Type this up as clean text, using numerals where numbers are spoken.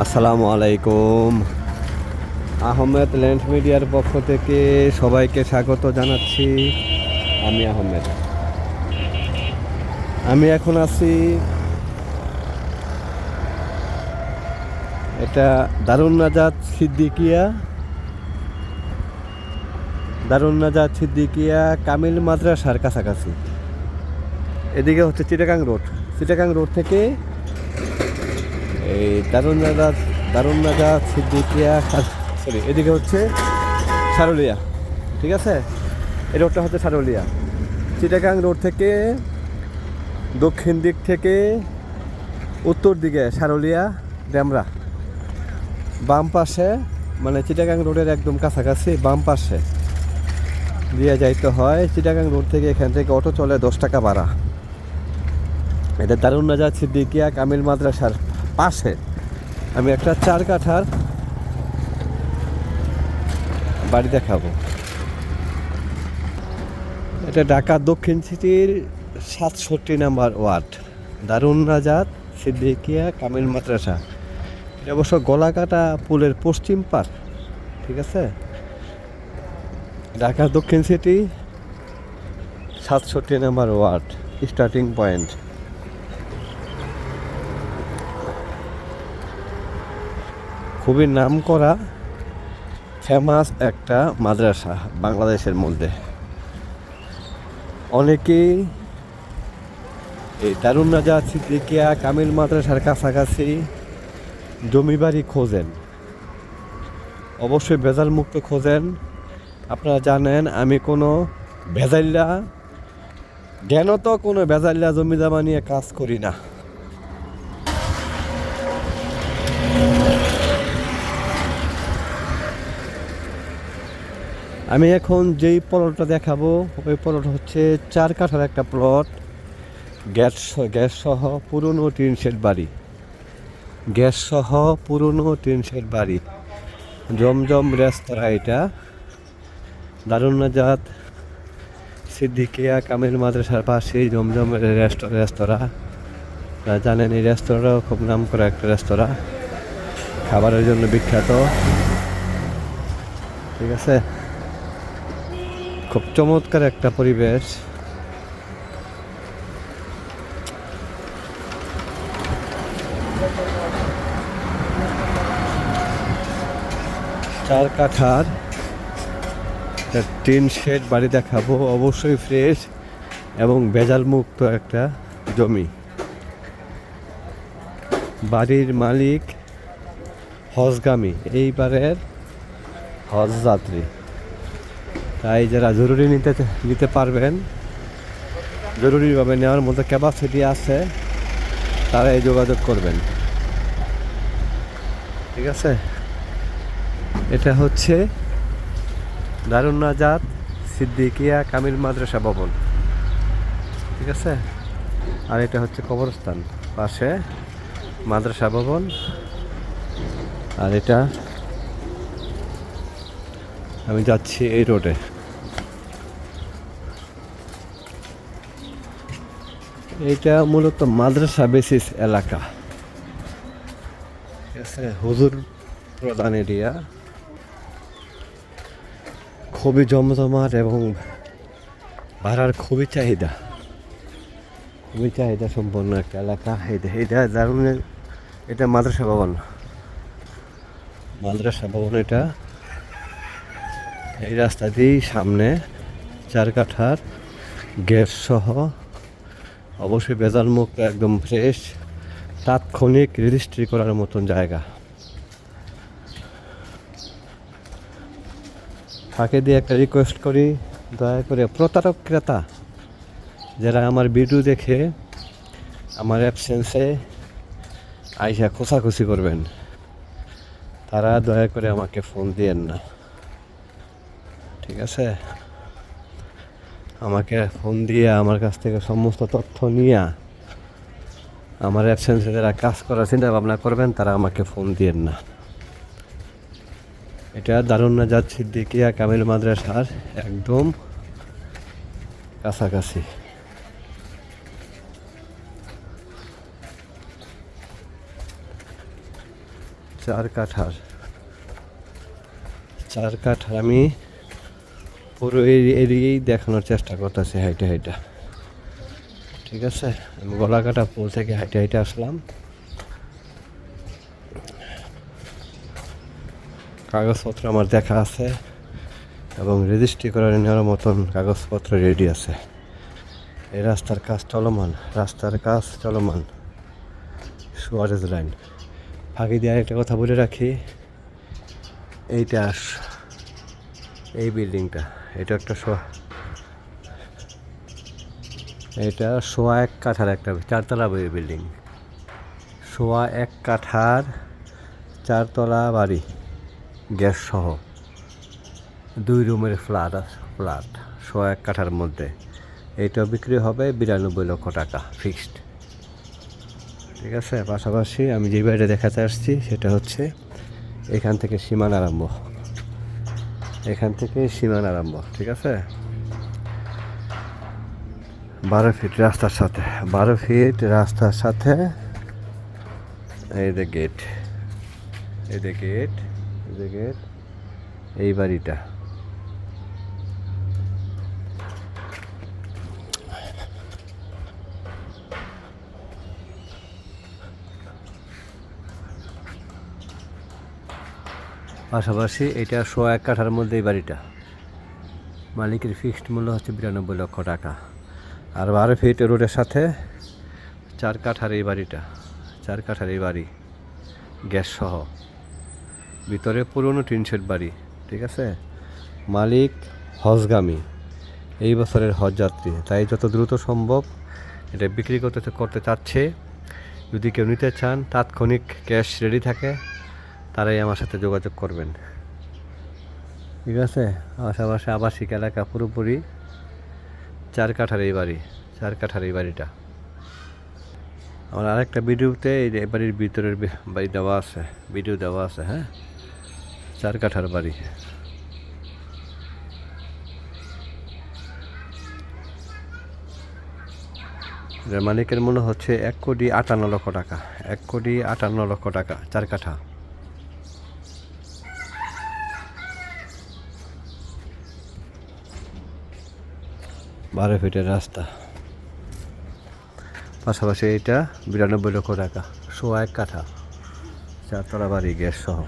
আসসালামু আলাইকুম। আহমেদ ল্যান্ড মিডিয়ার পক্ষ থেকে সবাইকে স্বাগত জানাচ্ছি। আমি আহমেদ। আমি এখন আছি, এটা দারুন নাজাত সিদ্দিকিয়া কামিল মাদ্রাসার কাছাকাছি। এদিকে হচ্ছে চিটাগাং রোড থেকে এই দারুন নাজাত সিদ্দিকিয়া, সরি, এদিকে হচ্ছে সারুলিয়া। ঠিক আছে, এই রোডটা হচ্ছে সারুলিয়া। চিটাগাং রোড থেকে দক্ষিণ দিক থেকে উত্তর দিকে সারুলিয়া ড্যামরা, বাম পাশে মানে চিটাগাং রোডের একদম কাছাকাছি বাম পাশে দিয়ে যাইতে হয়। চিটাগাং রোড থেকে এখান থেকে অটো চলে 10 টাকা ভাড়া। এটা দারুন নাজাত সিদ্দিকিয়া কামিল মাদ্রাসার পাশে আমি একটা 4 কাঠার বাড়ি দেখাবো। এটা ঢাকা দক্ষিণ সিটির 67 নম্বর ওয়ার্ড, দারুন নাজাত সিদ্দিকিয়া কামিল মাদ্রাসা। এটা অবশ্য গলাকাটা পুলের পশ্চিম পার। ঠিক আছে, ঢাকা দক্ষিণ সিটি 67 নম্বর ওয়ার্ড, স্টার্টিং পয়েন্ট। খুবই নাম করা ফেমাস একটা মাদ্রাসা বাংলাদেশের মধ্যে। অনেকেই এই দারুন নাজাত সিদ্দিকিয়া কামিল মাদ্রাসার কাছাকাছি জমি বাড়ি খোঁজেন, অবশ্যই ভেজাল মুক্ত খোঁজেন। আপনারা জানেন আমি কোনো ভেজাল্লা জমি জমা নিয়ে কাজ করি না। আমি এখন যেই প্লটটা দেখাবো ওই প্লট হচ্ছে 4 কাঠার একটা প্লট, গ্যাস সহ পুরনো টিন শেড বাড়ি, জমজম রেস্তোরাঁ। এটা দারুন নাজাত সিদ্দিকিয়া কামিল মাদ্রাসার পাশেই জমজম রেস্তোরাঁ। জানেন এই রেস্তোরাঁও খুব নাম করা একটা রেস্তোরাঁ, খাবারের জন্য বিখ্যাত। ঠিক আছে, খুব চমৎকার একটা পরিবেশ। চার কাঠার টিন শেড বাড়ি দেখাবো, অবশ্যই ফ্রেশ এবং ভেজাল মুক্ত একটা জমি। বাড়ির মালিক হজগামী, এইবারের হজ যাত্রী। তাই যারা জরুরি নিতে পারবেন, জরুরিভাবে নেওয়ার মতো ক্যাপাসিটি আছে, তারা এই যোগাযোগ করবেন। ঠিক আছে, এটা হচ্ছে দারুন নাজাত সিদ্দিকিয়া কামিল মাদ্রাসা ভবন। ঠিক আছে, আর এটা হচ্ছে কবরস্থান, পাশে মাদ্রাসা ভবন। আর এটা আমি যাচ্ছি এই রোডে। এটা মূলত মাদ্রাসা বেসিস এলাকা। ঠিক আছে, হুজুর প্রধান এরিয়া, খুবই জমজমাট এবং ভাড়ার খুবই চাহিদা সম্পন্ন একটা এলাকা। এটা দারুণ, এটা মাদ্রাসা ভবন। এটা এই রাস্তা দিয়েই সামনে 4 কাঠার গ্যাস সহ, অবশ্যই ভেজাল মুক্ত, একদম ফ্রেশ, তাৎক্ষণিক রেজিস্ট্রি করার মতন জায়গা। ফাঁকে দিয়ে একটা রিকোয়েস্ট করি, দয়া করে প্রতারক ক্রেতা যারা আমার ভিডিও দেখে আমার অ্যাবসেন্সে আইসা খোঁচাখুচি করবেন, তারা দয়া করে আমাকে ফোন দিয়েন না। ঠিক আছে, আমাকে ফোন দিয়ে আমার কাছ থেকে সমস্ত তথ্য নিয়ে আমার অ্যাবসেন্সে যারা কাজ করার চিন্তা ভাবনা করবেন, তারা আমাকে ফোন দিয়েন না। এটা দারুন নাজাত সিদ্দিকিয়া কামিল মাদ্রাসার একদম কাছাকাছি। 4 কাঠার 4 কাঠার আমি পুরো এরিয়েই দেখানোর চেষ্টা করতেছি হাইটে হাইটা। ঠিক আছে, আমি গলাকাটা পুল থেকে হাইটে হাইটে আসলাম। কাগজপত্র আমার দেখা আছে এবং রেজিস্ট্রি করে নেওয়ার মতন কাগজপত্র রেডি আছে। এই রাস্তার কাজ চলমান সুয়ারেজ লাইন। ফাঁকি দিয়ে একটা কথা বলে রাখি, এই বিল্ডিংটা এটা একটা এটা 1.25 কাঠার একটা 4তলা বিল্ডিং। 1.25 কাঠার 4তলা বাড়ি, গ্যাস সহ 2 রুমের ফ্ল্যাট 1.25 কাঠার মধ্যে। এইটা বিক্রি হবে 92 লক্ষ টাকা ফিক্সড। ঠিক আছে, পাশাপাশি আমি যে বাড়িটা দেখাতে আসছি সেটা হচ্ছে এখান থেকে সীমানা আরম্ভ। ঠিক আছে, 12 ফিট রাস্তার সাথে এই যে গেট এই বাড়িটা। পাশাপাশি এটা 1.25 কাঠার মধ্যে এই বাড়িটা। মালিকের ফিক্সড মূল্য হচ্ছে 92 লক্ষ টাকা। আর 12 ফিট রোডের সাথে 4 কাঠার এই বাড়ি গ্যাস সহ, ভিতরে পুরনো টিন শেড বাড়ি। ঠিক আছে, মালিক হজগামী, এই বছরের হজ যাত্রী, তাই যত দ্রুত সম্ভব এটা বিক্রি করতে চাচ্ছে। যদি কেউ নিতে চান, তাৎক্ষণিক ক্যাশ রেডি থাকে, তারাই আমার সাথে যোগাযোগ করবেন। ঠিক আছে, পাশাপাশি আবাসিক এলাকা পুরোপুরি 4 কাঠার এই বাড়িটা। আমার আরেকটা ভিডিওতে এই বাড়ির ভিতরের ভিডিও দেওয়া আছে। হ্যাঁ, 4 কাঠার বাড়ি। মালিকের মূল্য হচ্ছে 1,58 লক্ষ টাকা। 1,58 লক্ষ টাকা 4 কাঠা। বারো ফিটের রাস্তা, পাশাপাশি এটা 92 লক্ষ টাকা, 1.25 কাঠা 4তলা বাড়ি গ্যাস সহ।